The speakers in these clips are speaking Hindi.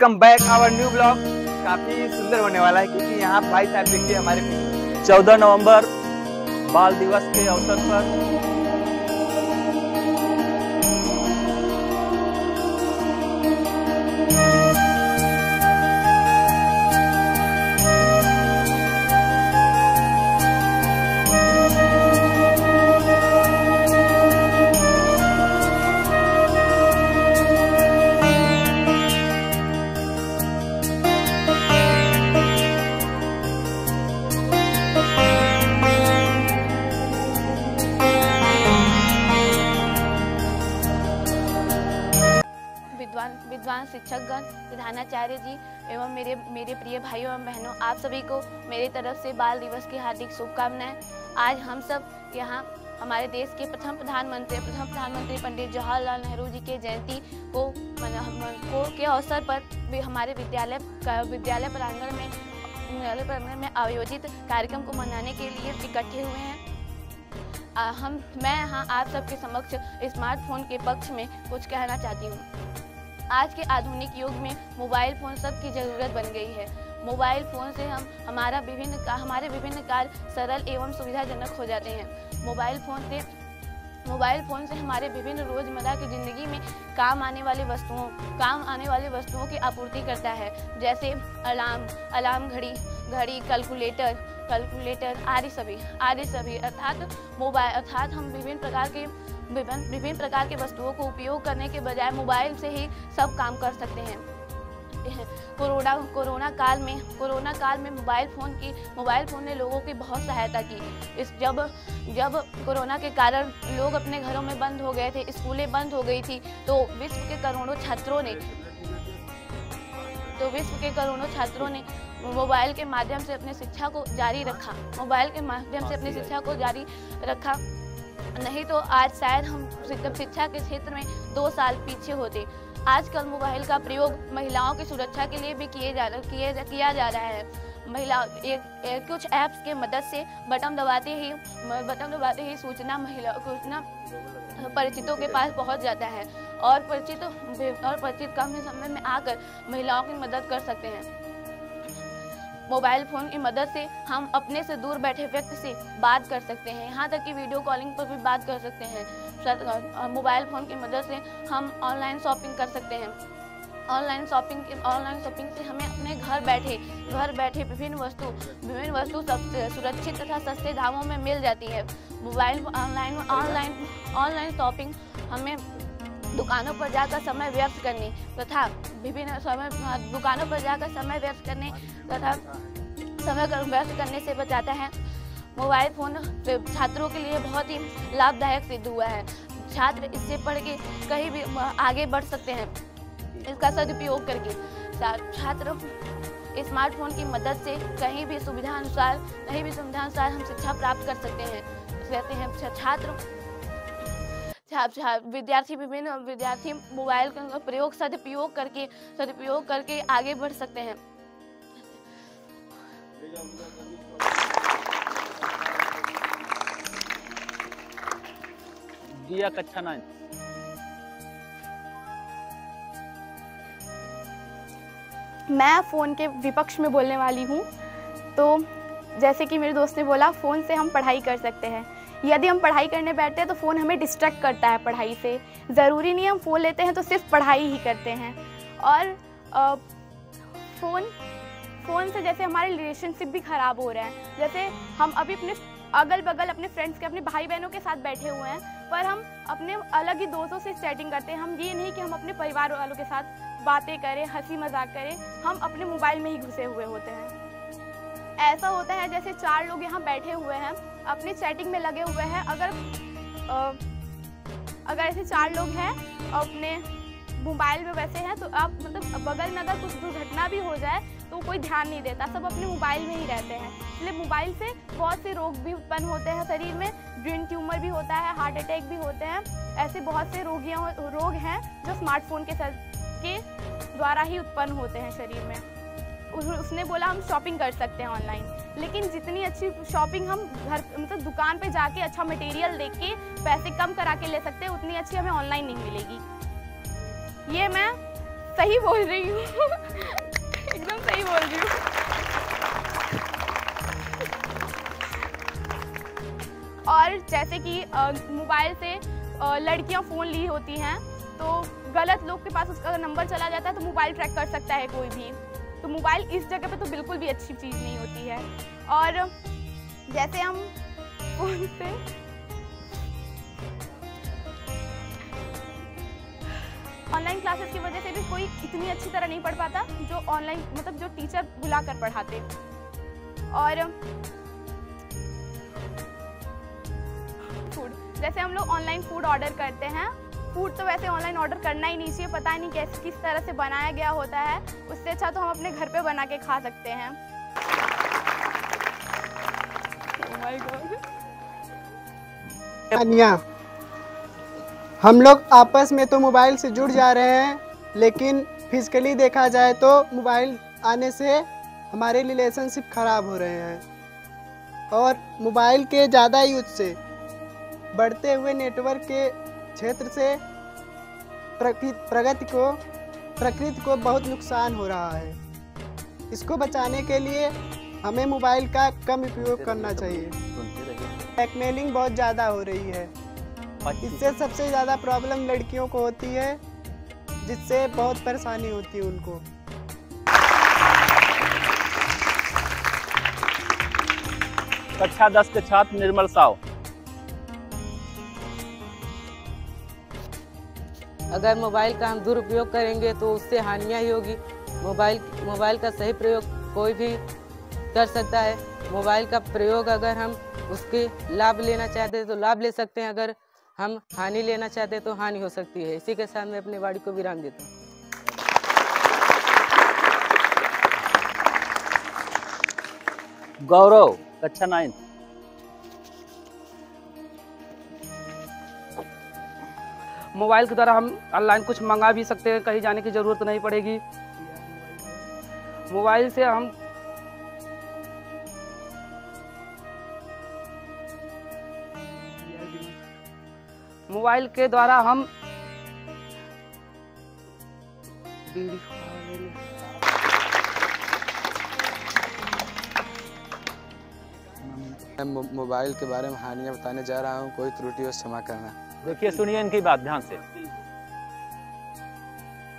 Welcome back our new blog. काफी सुंदर होने वाला है क्योंकि यहाँ भाई साहब देखिए हमारे 14 नवंबर बाल दिवस के अवसर पर विद्वान शिक्षकगण, प्रधानाचार्य जी एवं मेरे प्रिय भाइयों एवं बहनों, आप सभी को मेरी तरफ से बाल दिवस की हार्दिक शुभकामनाएं। आज हम सब यहाँ हमारे देश के प्रथम प्रधानमंत्री पंडित जवाहरलाल नेहरू जी के जयंती के अवसर पर भी हमारे विद्यालय प्रांगण में आयोजित कार्यक्रम को मनाने के लिए इकट्ठे हुए हैं। मैं यहाँ आप सबके समक्ष स्मार्टफोन के पक्ष में कुछ कहना चाहती हूँ। आज के आधुनिक युग में मोबाइल फ़ोन सबकी ज़रूरत बन गई है। मोबाइल फ़ोन से हमारे विभिन्न कार्य सरल एवं सुविधाजनक हो जाते हैं। मोबाइल फ़ोन से हमारे विभिन्न रोज़मर्रा की ज़िंदगी में काम आने वाली वस्तुओं की आपूर्ति करता है, जैसे अलार्म, घड़ी, कैलकुलेटर आदि सभी अर्थात हम विभिन्न प्रकार के वस्तुओं को उपयोग करने के बजाय मोबाइल से ही सब काम कर सकते हैं। कोरोना काल में मोबाइल फ़ोन ने लोगों की बहुत सहायता की। जब कोरोना के कारण लोग अपने घरों में बंद हो गए थे, स्कूलें बंद हो गई थी, तो विश्व के करोड़ों छात्रों ने मोबाइल के माध्यम से अपनी शिक्षा को जारी रखा। नहीं तो आज शायद हम शिक्षा के क्षेत्र में 2 साल पीछे होते। आजकल मोबाइल का प्रयोग महिलाओं की सुरक्षा के लिए भी किया जा रहा है। कुछ ऐप्स के मदद से बटन दबाते ही सूचना परिचितों के पास पहुंच जाता है और परिचित कम समय में आकर महिलाओं की मदद कर सकते हैं। मोबाइल फ़ोन की मदद से हम अपने से दूर बैठे व्यक्ति से बात कर सकते हैं, यहाँ तक कि वीडियो कॉलिंग पर भी बात कर सकते हैं। मोबाइल फ़ोन की मदद से हम ऑनलाइन शॉपिंग कर सकते हैं। ऑनलाइन शॉपिंग से हमें अपने घर बैठे विभिन्न वस्तु सुरक्षित तथा सस्ते दामों में मिल जाती है। ऑनलाइन शॉपिंग हमें दुकानों पर जाकर समय व्यर्थ करने तथा समय व्यर्थ करने से बचाता है। मोबाइल फ़ोन छात्रों के लिए बहुत ही लाभदायक सिद्ध हुआ है। छात्र इससे पढ़ के कहीं भी आगे बढ़ सकते हैं। इसका सदुपयोग करके छात्र स्मार्टफोन की मदद से कहीं भी सुविधा अनुसार हम शिक्षा प्राप्त कर सकते हैं। विद्यार्थी मोबाइल का प्रयोग सदुपयोग करके आगे बढ़ सकते हैं। दिया कक्षा 9। मैं फ़ोन के विपक्ष में बोलने वाली हूँ। तो जैसे कि मेरे दोस्त ने बोला, फ़ोन से हम पढ़ाई कर सकते हैं। यदि हम पढ़ाई करने बैठते हैं तो फ़ोन हमें डिस्ट्रैक्ट करता है पढ़ाई से। ज़रूरी नहीं हम फ़ोन लेते हैं तो सिर्फ पढ़ाई ही करते हैं। और फ़ोन से जैसे हमारे रिलेशनशिप भी ख़राब हो रहे हैं। जैसे हम अभी अपने अगल बगल अपने फ्रेंड्स के, अपने भाई बहनों के साथ बैठे हुए हैं, पर हम अपने अलग ही दोस्तों से चैटिंग करते हैं। हम ये नहीं कि हम अपने परिवार वालों के साथ बातें करें, हंसी मजाक करें, हम अपने मोबाइल में ही घुसे हुए होते हैं। ऐसा होता है जैसे 4 लोग यहाँ बैठे हुए हैं, अपनी चैटिंग में लगे हुए हैं। अगर ऐसे 4 लोग हैं अपने मोबाइल में वैसे हैं, तो आप बगल में अगर कुछ दुर्घटना भी हो जाए तो कोई ध्यान नहीं देता, सब अपने मोबाइल में ही रहते हैं। इसलिए मोबाइल से बहुत से रोग भी उत्पन्न होते हैं शरीर में। ब्रेन ट्यूमर भी होता है, हार्ट अटैक भी होते हैं। ऐसे बहुत से रोग हैं जो स्मार्टफोन के द्वारा ही उत्पन्न होते हैं शरीर में। उसने बोला हम शॉपिंग कर सकते हैं ऑनलाइन, लेकिन जितनी अच्छी शॉपिंग हम घर दुकान पे जाके अच्छा मटेरियल देख के पैसे कम करा के ले सकते हैं, उतनी अच्छी हमें ऑनलाइन नहीं मिलेगी। ये मैं सही बोल रही हूँ। जैसे कि मोबाइल से लड़कियां फ़ोन ली होती हैं, तो गलत लोग के पास उसका नंबर चला जाता है तो मोबाइल ट्रैक कर सकता है कोई भी। तो मोबाइल इस जगह पे तो बिल्कुल भी अच्छी चीज़ नहीं होती है। और जैसे हम फ़ोन पे ऑनलाइन क्लासेस की वजह से भी कोई इतनी अच्छी तरह नहीं पढ़ पाता जो ऑनलाइन मतलब जो टीचर बुला कर पढ़ाते। और फूड, जैसे हम लोग ऑनलाइन फूड ऑर्डर करते हैं, फूड तो वैसे ऑनलाइन ऑर्डर करना ही नहीं चाहिए, पता नहीं कैसे किस तरह से बनाया गया होता है। उससे अच्छा तो हम अपने घर पे बना के खा सकते हैं। Oh my God. हम लोग आपस में तो मोबाइल से जुड़ जा रहे हैं, लेकिन फिजिकली देखा जाए तो मोबाइल आने से हमारे रिलेशनशिप खराब हो रहे हैं। और मोबाइल के ज़्यादा यूज से बढ़ते हुए नेटवर्क के क्षेत्र से प्रकृति को बहुत नुकसान हो रहा है। इसको बचाने के लिए हमें मोबाइल का कम उपयोग करना चाहिए। ब्लैकमेलिंग बहुत ज़्यादा हो रही है, इससे सबसे ज़्यादा प्रॉब्लम लड़कियों को होती है, जिससे बहुत परेशानी होती है उनको। कक्षा 10 के छात्र निर्मल साव। अगर मोबाइल का हम दुरुपयोग करेंगे तो उससे हानियाँ ही होगी। मोबाइल का सही प्रयोग कोई भी कर सकता है। मोबाइल का प्रयोग अगर हम उसके लाभ लेना चाहते हैं तो लाभ ले सकते हैं, अगर हम हानि लेना चाहते हैं तो हानि हो सकती है। इसी के साथ मैं अपनी वाणी को विराम देता हूँ। गौरव, कक्षा 9। मोबाइल के द्वारा हम ऑनलाइन कुछ मंगा भी सकते हैं, कहीं जाने की ज़रूरत नहीं पड़ेगी। मोबाइल से हम मोबाइल के द्वारा हम मोबाइल के बारे में हानियां बताने जा रहा हूं, कोई त्रुटि हो क्षमा करना। देखिए, सुनिए इनकी बात ध्यान से।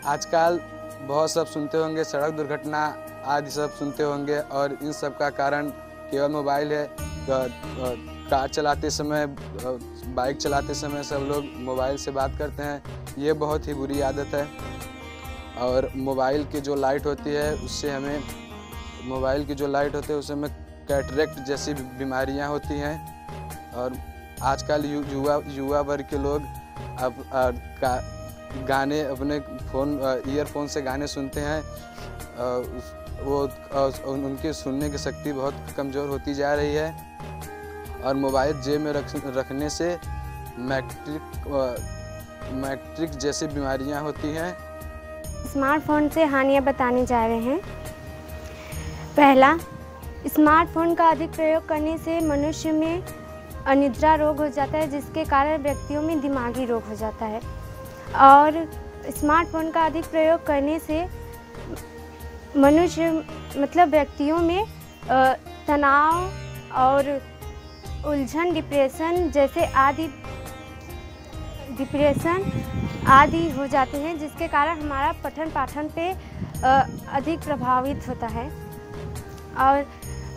आजकल बहुत सब सुनते होंगे, सड़क दुर्घटना आदि सब सुनते होंगे, और इन सब का कारण केवल मोबाइल है। कार चलाते समय, बाइक चलाते समय सब लोग मोबाइल से बात करते हैं, ये बहुत ही बुरी आदत है। और मोबाइल की जो लाइट होती है उससे हमें कैटरेक्ट जैसी बीमारियां होती हैं। और आजकल युवा वर्ग के लोग अब गाने अपने ईयरफोन से गाने सुनते हैं, उनके सुनने की शक्ति बहुत कमज़ोर होती जा रही है। और मोबाइल जेब में रखने से मैट्रिक जैसी बीमारियां होती हैं। स्मार्टफोन से हानियां बताने जा रहे हैं। पहला, स्मार्टफोन का अधिक प्रयोग करने से मनुष्य में अनिद्रा रोग हो जाता है, जिसके कारण व्यक्तियों में दिमागी रोग हो जाता है। और स्मार्टफोन का अधिक प्रयोग करने से व्यक्तियों में तनाव और उलझन, डिप्रेशन आदि हो जाते हैं, जिसके कारण हमारा पठन पाठन पे अधिक प्रभावित होता है। और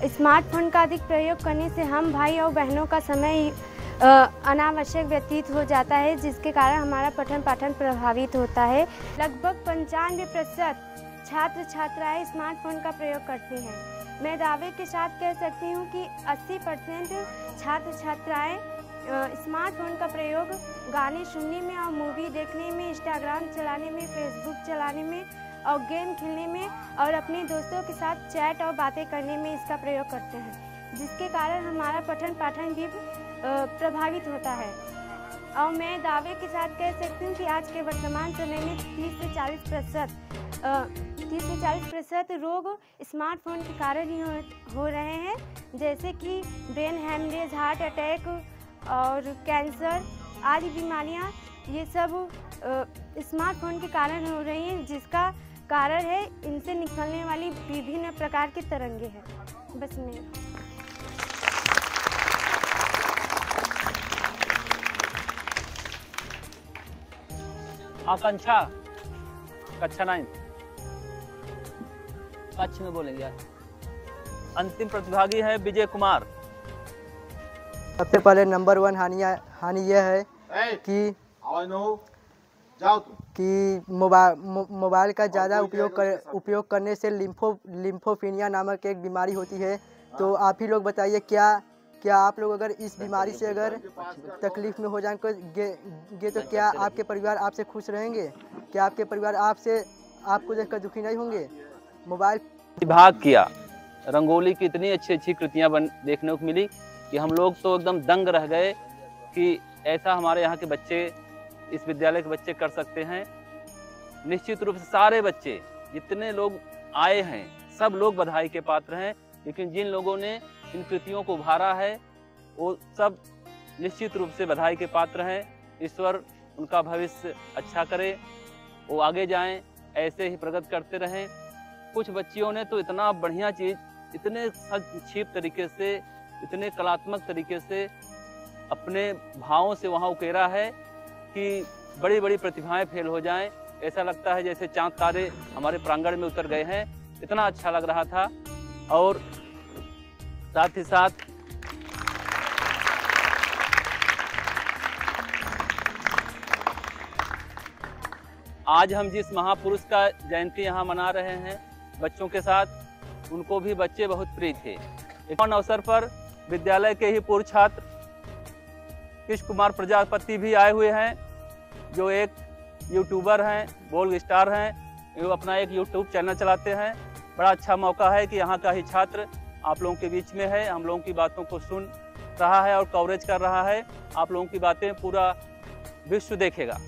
स्मार्टफोन का अधिक प्रयोग करने से हम भाई और बहनों का समय अनावश्यक व्यतीत हो जाता है, जिसके कारण हमारा पठन पाठन प्रभावित होता है। लगभग 95% छात्र छात्राएं स्मार्टफोन का प्रयोग करते हैं। मैं दावे के साथ कह सकती हूँ कि 80% छात्र छात्राएं स्मार्टफोन का प्रयोग गाने सुनने में और मूवी देखने में, इंस्टाग्राम चलाने में, फेसबुक चलाने में और गेम खेलने में और अपने दोस्तों के साथ चैट और बातें करने में इसका प्रयोग करते हैं, जिसके कारण हमारा पठन पाठन भी प्रभावित होता है। और मैं दावे के साथ कह सकती हूँ कि आज के वर्तमान समय में 30 से 40% रोग स्मार्टफोन के कारण ही हो रहे हैं, जैसे कि ब्रेन हैमरेज, हार्ट अटैक और कैंसर आदि बीमारियां। ये सब स्मार्टफोन के कारण हो रही हैं, जिसका कारण है इनसे निकलने वाली विभिन्न प्रकार की तरंगे हैं। बस मैं आकांक्षा कक्षा 9 कच्छ में बोलेंगे यार। अंतिम प्रतिभागी है विजय कुमार। सबसे पहले नंबर 1 हानि यह है कि मोबाइल का ज़्यादा उपयोग करने से लिम्फोपीनिया नामक एक बीमारी होती है। तो आप ही लोग बताइए, क्या आप लोग अगर इस बीमारी से अगर तकलीफ में हो जाएंगे तो क्या आपके परिवार आपसे खुश रहेंगे? क्या आपके परिवार आपको देखकर दुखी नहीं होंगे? मोबाइल विभाग किया, रंगोली की इतनी अच्छी अच्छी कृतियाँ देखने को मिली कि हम लोग तो एकदम दंग रह गए कि ऐसा हमारे यहाँ के बच्चे, इस विद्यालय के बच्चे कर सकते हैं। निश्चित रूप से सारे बच्चे जितने लोग आए हैं सब लोग बधाई के पात्र हैं, लेकिन जिन लोगों ने इन कृतियों को उभारा है वो सब निश्चित रूप से बधाई के पात्र हैं। ईश्वर उनका भविष्य अच्छा करे, वो आगे जाएं, ऐसे ही प्रगति करते रहें। कुछ बच्चियों ने तो इतना बढ़िया चीज़ इतने संक्षिप्त तरीके से, इतने कलात्मक तरीके से अपने भावों से वहाँ उकेरा है कि बड़ी बड़ी प्रतिभाएं फेल हो जाएं। ऐसा लगता है जैसे चांद तारे हमारे प्रांगण में उतर गए हैं, इतना अच्छा लग रहा था। और साथ ही साथ आज हम जिस महापुरुष का जयंती यहाँ मना रहे हैं बच्चों के साथ, उनको भी बच्चे बहुत प्रिय थे। एक अवसर पर विद्यालय के ही पूर्व छात्र कृष्ण कुमार प्रजापति भी आए हुए हैं, जो एक यूट्यूबर हैं, बोल्ग स्टार हैं। वो अपना एक यूट्यूब चैनल चलाते हैं। बड़ा अच्छा मौका है कि यहाँ का ही छात्र आप लोगों के बीच में है, हम लोगों की बातों को सुन रहा है और कवरेज कर रहा है। आप लोगों की बातें पूरा विश्व देखेगा।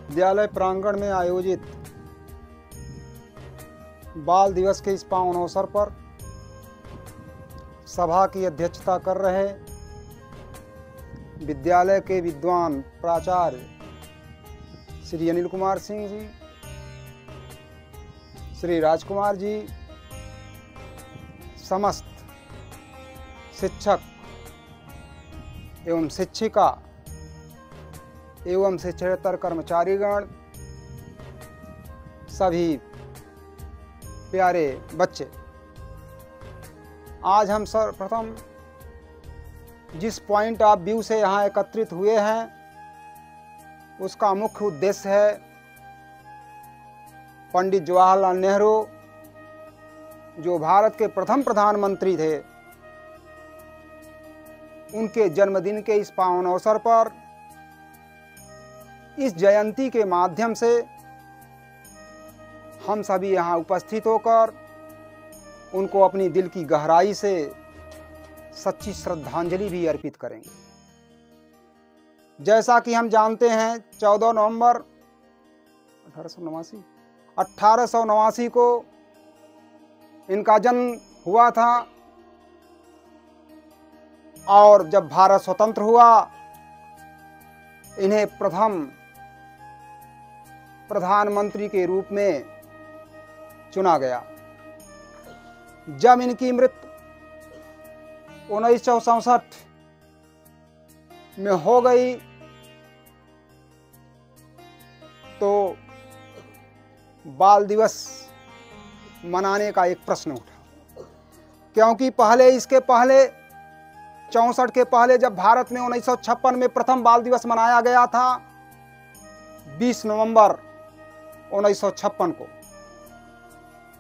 विद्यालय प्रांगण में आयोजित बाल दिवस के इस पावन अवसर पर सभा की अध्यक्षता कर रहे विद्यालय के विद्वान प्राचार्य श्री अनिल कुमार सिंह जी, श्री राजकुमार जी, समस्त शिक्षक एवं शिक्षिका एवं शिक्षकेतर कर्मचारीगण, सभी प्यारे बच्चे, आज हम सर्वप्रथम जिस पॉइंट ऑफ व्यू से यहाँ एकत्रित हुए हैं उसका मुख्य उद्देश्य है पंडित जवाहरलाल नेहरू, जो भारत के प्रथम प्रधानमंत्री थे, उनके जन्मदिन के इस पावन अवसर पर इस जयंती के माध्यम से हम सभी यहाँ उपस्थित होकर उनको अपनी दिल की गहराई से सच्ची श्रद्धांजलि भी अर्पित करेंगे। जैसा कि हम जानते हैं 14 नवंबर 1889 को इनका जन्म हुआ था और जब भारत स्वतंत्र हुआ इन्हें प्रथम प्रधानमंत्री के रूप में चुना गया। जब इनकी मृत्यु 1967 में हो गई तो बाल दिवस मनाने का एक प्रश्न उठा, क्योंकि इसके पहले 64 के पहले जब भारत में 1956 में प्रथम बाल दिवस मनाया गया था 20 नवंबर 1956 को,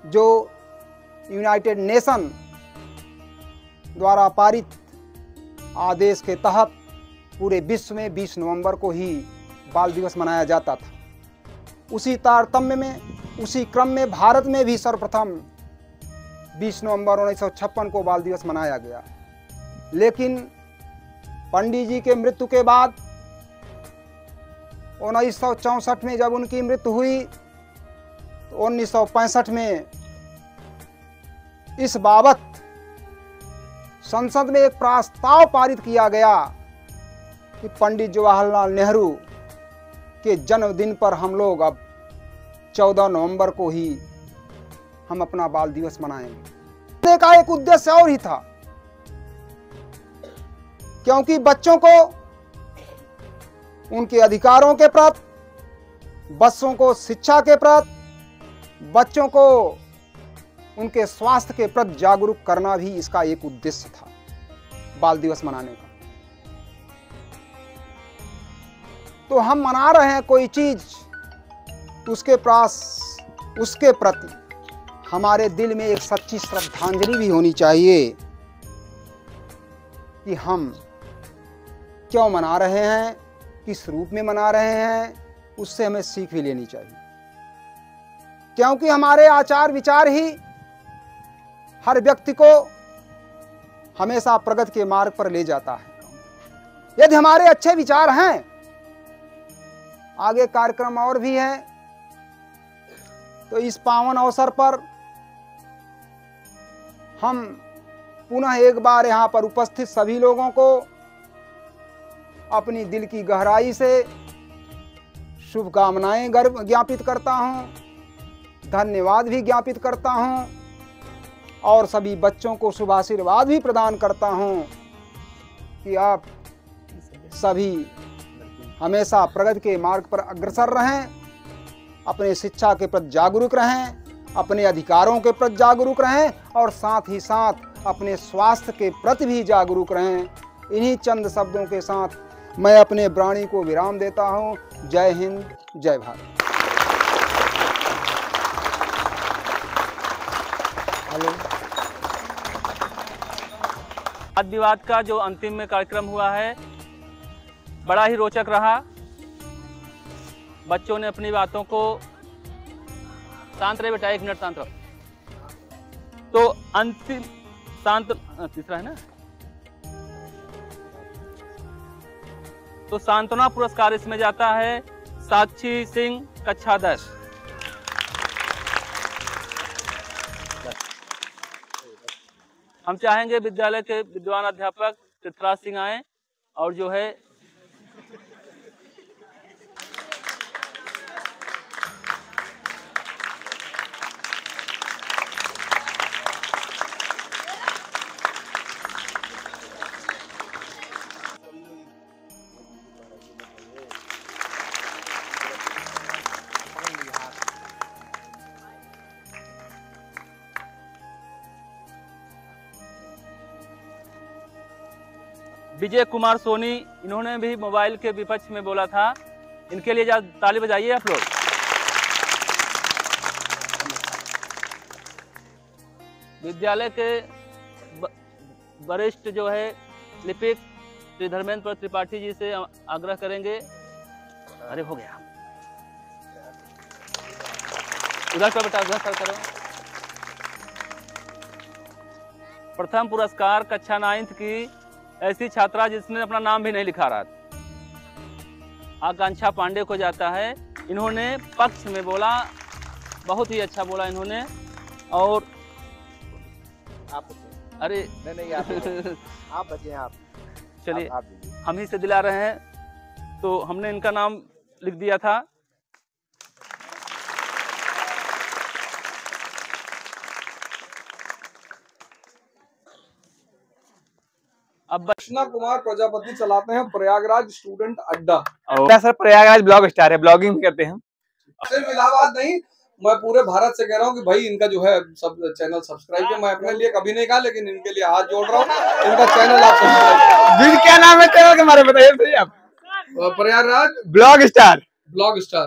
जो यूनाइटेड नेशन द्वारा पारित आदेश के तहत पूरे विश्व में 20 नवंबर को ही बाल दिवस मनाया जाता था। उसी तारतम्य में, उसी क्रम में भारत में भी सर्वप्रथम 20 नवंबर 1956 को बाल दिवस मनाया गया। लेकिन पंडित जी के मृत्यु के बाद 1964 में जब उनकी मृत्यु हुई तो 1965 में इस बाबत संसद में एक प्रस्ताव पारित किया गया कि पंडित जवाहरलाल नेहरू के जन्मदिन पर हम लोग अब 14 नवंबर को ही हम अपना बाल दिवस मनाएंगे। का एक उद्देश्य और ही था, क्योंकि बच्चों को उनके अधिकारों के प्रति, बच्चों को शिक्षा के प्रति, बच्चों को उनके स्वास्थ्य के प्रति जागरूक करना भी इसका एक उद्देश्य था बाल दिवस मनाने का। तो हम मना रहे हैं कोई चीज, उसके प्रति हमारे दिल में एक सच्ची श्रद्धांजलि भी होनी चाहिए कि हम क्यों मना रहे हैं, किस रूप में मना रहे हैं, उससे हमें सीख भी लेनी चाहिए। क्योंकि हमारे आचार विचार ही हर व्यक्ति को हमेशा प्रगति के मार्ग पर ले जाता है। यदि हमारे अच्छे विचार हैं, आगे कार्यक्रम और भी हैं, तो इस पावन अवसर पर हम पुनः एक बार यहाँ पर उपस्थित सभी लोगों को अपनी दिल की गहराई से शुभकामनाएं ज्ञापित करता हूँ, धन्यवाद भी ज्ञापित करता हूँ और सभी बच्चों को शुभाशीर्वाद भी प्रदान करता हूँ कि आप सभी हमेशा प्रगति के मार्ग पर अग्रसर रहें, अपने शिक्षा के प्रति जागरूक रहें, अपने अधिकारों के प्रति जागरूक रहें और साथ ही साथ अपने स्वास्थ्य के प्रति भी जागरूक रहें। इन्हीं चंद शब्दों के साथ मैं अपने वाणी को विराम देता हूँ। जय हिंद, जय भारत। वाद विवाद का जो अंतिम में कार्यक्रम हुआ है बड़ा ही रोचक रहा। बच्चों ने अपनी बातों को, शांत रहे बेटा, 1 मिनट शांत रहो। तो अंतिम शांत, तीसरा है ना, तो सांत्वना पुरस्कार इसमें जाता है साक्षी सिंह, कक्षा 10। हम चाहेंगे विद्यालय के विद्वान अध्यापक पृथ्वीराज सिंह आए और जो है विजय कुमार सोनी, इन्होंने भी मोबाइल के विपक्ष में बोला था। इनके लिए ताली बजाइए आप लोग। विद्यालय के वरिष्ठ जो है लिपिक श्री धर्मेंद्र त्रिपाठी जी से आग्रह करेंगे। अरे हो गया, उधर कर बेटा, उधर करो। प्रथम पुरस्कार कक्षा 9th की ऐसी छात्रा जिसने अपना नाम भी नहीं लिखा रहा, आकांक्षा पांडे को जाता है। इन्होंने पक्ष में बोला, बहुत ही अच्छा बोला इन्होंने। और आप अरे नहीं आप बचे, आप चलिए, हम ही से दिला रहे हैं, तो हमने इनका नाम लिख दिया था। अब कृष्णा कुमार प्रजापति चलाते हैं प्रयागराज स्टूडेंट अड्डा। सर प्रयागराज ब्लॉग स्टार है, ब्लॉगिंग भी करते हैं। सिर्फ इलाहाबाद नहीं, मैं पूरे भारत से कह रहा हूँ कि भाई इनका जो है सब चैनल सब्सक्राइब किया। मैं अपने लिए कभी नहीं कहा, लेकिन इनके लिए हाथ जोड़ रहा हूँ, इनका चैनल आप सब्सक्राइब। क्या नाम है चैनल के बारे में बताइए आप? Prayagraj blog star. Blog star.